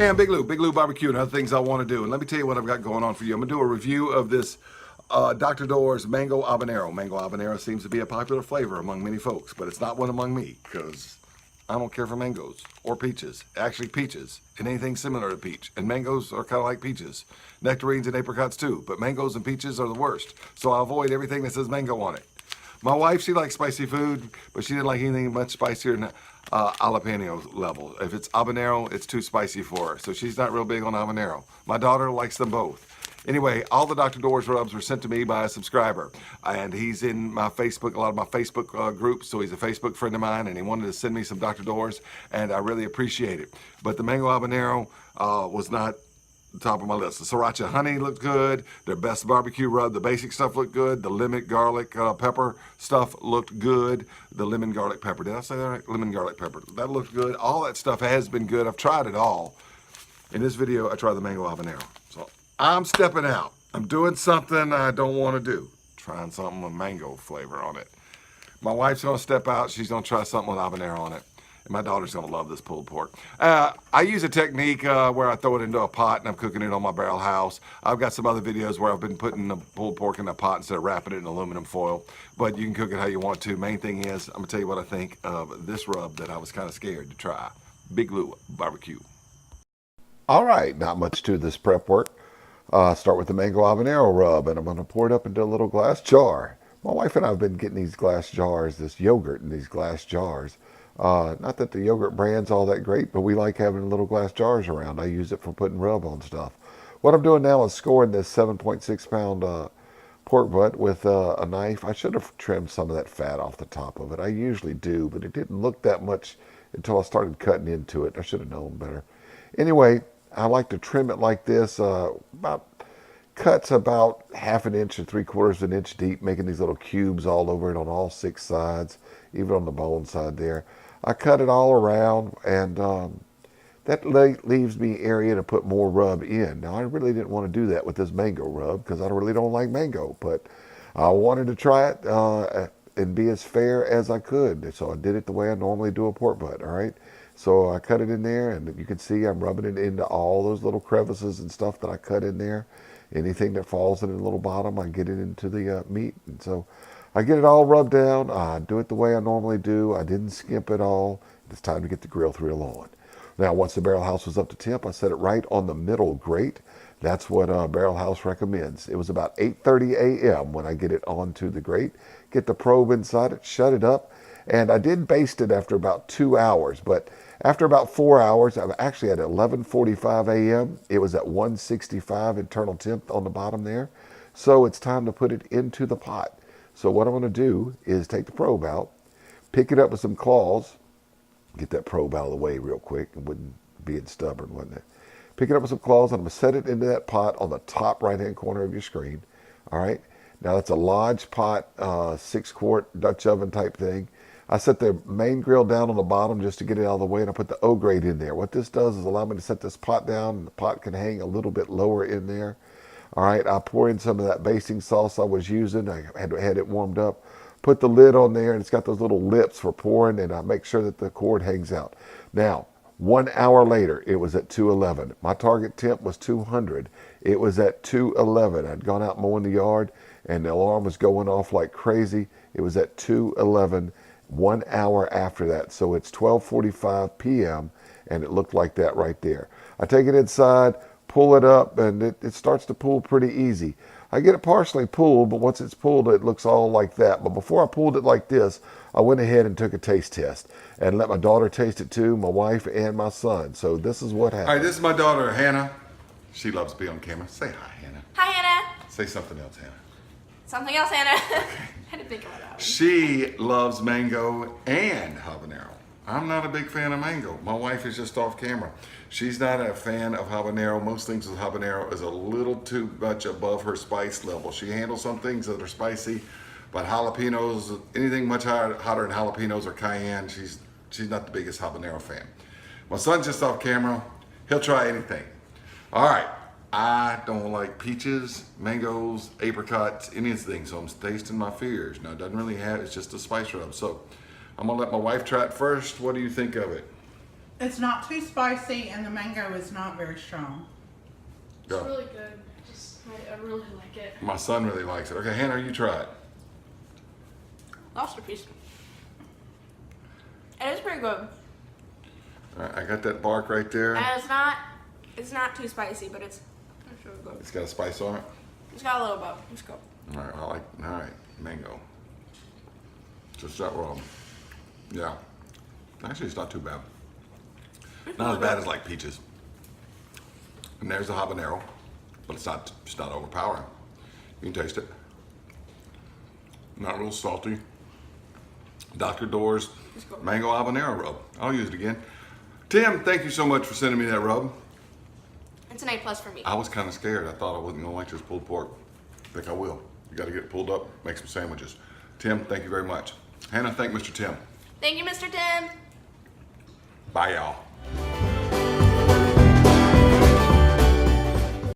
I'm Big Lew BBQ, and other things I want to do. And let me tell you what I've got going on for you. I'm going to do a review of this Dr. Door's Mango-Habanero. Mango-Habanero seems to be a popular flavor among many folks, but it's not one among me because I don't care for mangoes or peaches. Actually, peaches and anything similar to peach. And mangoes are kind of like peaches. Nectarines and apricots too, but mangoes and peaches are the worst. So I avoid everything that says mango on it. My wife, she likes spicy food, but she didn't like anything much spicier than jalapeno level. If it's habanero, it's too spicy for her. So she's not real big on habanero. My daughter likes them both. Anyway, all the Dr. Door's rubs were sent to me by a subscriber. And he's in my Facebook, a lot of my Facebook groups, so he's a Facebook friend of mine, and he wanted to send me some Dr. Door's, and I really appreciate it. But the Mango Habanero was not top of my list. The sriracha honey looked good. Their best barbecue rub, the basic stuff looked good. The lemon garlic pepper stuff looked good. The lemon garlic pepper, did I say that right? Lemon garlic pepper, that looked good. All that stuff has been good. I've tried it all. In this video, I tried the Mango Habanero. So I'm stepping out. I'm doing something I don't want to do. Trying something with mango flavor on it. My wife's gonna step out. She's gonna try something with habanero on it. My daughter's gonna love this pulled pork. I use a technique where I throw it into a pot and I'm cooking it on my barrel house. I've got some other videos where I've been putting the pulled pork in a pot instead of wrapping it in aluminum foil. But you can cook it how you want to. Main thing is, I'm gonna tell you what I think of this rub that I was kind of scared to try. Big Lew BBQ. All right, not much to this prep work. Start with the Mango Habanero rub, and I'm gonna pour it up into a little glass jar. My wife and I have been getting these glass jars, this yogurt in these glass jars. Not that the yogurt brand's all that great, but we like having little glass jars around. I use it for putting rub on stuff. What I'm doing now is scoring this 7.6 pound pork butt with a knife. I should have trimmed some of that fat off the top of it. I usually do, but it didn't look that much until I started cutting into it. I should have known better. Anyway, I like to trim it like this, cuts about 1/2 inch to 3/4 inch deep, making these little cubes all over it on all 6 sides, even on the bone side there. I cut it all around, and that leaves me area to put more rub in. Now, I really didn't want to do that with this mango rub because I really don't like mango, but I wanted to try it and be as fair as I could. So I did it the way I normally do a pork butt, all right? So I cut it in there, and you can see I'm rubbing it into all those little crevices and stuff that I cut in there. Anything that falls in the little bottom, I get it into the meat. And so I get it all rubbed down. I do it the way I normally do. I didn't skimp it all. It's time to get the grill thrill on. Now, once the barrel house was up to temp, I set it right on the middle grate. That's what Barrel House recommends. It was about 8:30 a.m. when I get it onto the grate, get the probe inside it, shut it up, and I did baste it after about 2 hours, but after about 4 hours, I'm actually at 11:45 a.m. It was at 165 internal temp on the bottom there. So it's time to put it into the pot. So what I'm going to do is take the probe out, pick it up with some claws, get that probe out of the way real quick, and wouldn't being stubborn, wasn't it? Pick it up with some claws, and I'm going to set it into that pot on the top right-hand corner of your screen. All right. Now that's a Lodge pot, 6-quart Dutch oven type thing. I set the main grill down on the bottom just to get it out of the way, and I put the O-Grate in there. What this does is allow me to set this pot down, and the pot can hang a little bit lower in there. All right, I pour in some of that basting sauce I was using. I had it warmed up. Put the lid on there, and it's got those little lips for pouring, and I make sure that the cord hangs out. Now, 1 hour later, it was at 211. My target temp was 200. It was at 211. I'd gone out mowing the yard, and the alarm was going off like crazy. It was at 211. 1 hour after that, so it's 12:45 p.m. and it looked like that right there. I take it inside, pull it up, and it starts to pull pretty easy. I get it partially pulled, but once it's pulled, it looks all like that. But before I pulled it like this, I went ahead and took a taste test and let my daughter taste it too, my wife and my son. So this is what happened. All right, this is my daughter, Hannah. She loves to be on camera. Say hi, Hannah. Hi, Hannah. Say something else, Hannah. Something else, Hannah. I didn't think about that one. She loves mango and habanero. I'm not a big fan of mango. My wife is just off camera. She's not a fan of habanero. Most things with habanero is a little too much above her spice level. She handles some things that are spicy, but jalapenos, anything much hotter than jalapenos or cayenne, she's not the biggest habanero fan. My son's just off camera. He'll try anything. All right. I don't like peaches, mangoes, apricots, anything, so I'm tasting my fears. Now, it doesn't really have, it's just a spice rub. So I'm gonna let my wife try it first. What do you think of it? It's not too spicy, and the mango is not very strong. It's Go. really good. I really like it. My son really likes it. Okay, Hannah, you try it. Lost a piece. It is pretty good. All right, I got that bark right there. And it's not too spicy, but it's really good. It's got a spice on it. It's got a little bit. Let's go. All right, all right, mango. Just that wrong. Yeah. Actually, it's not too bad. Not as bad as like peaches. And there's the habanero, but it's not overpowering. You can taste it. Not real salty. Dr. Door's Mango Habanero rub. I'll use it again. Tim, thank you so much for sending me that rub. It's an A+ for me. I was kind of scared. I thought I wasn't gonna like this pulled pork. I think I will. You gotta get it pulled up, make some sandwiches. Tim, thank you very much. Hannah, thank Mr. Tim. Thank you, Mr. Tim. Bye, y'all.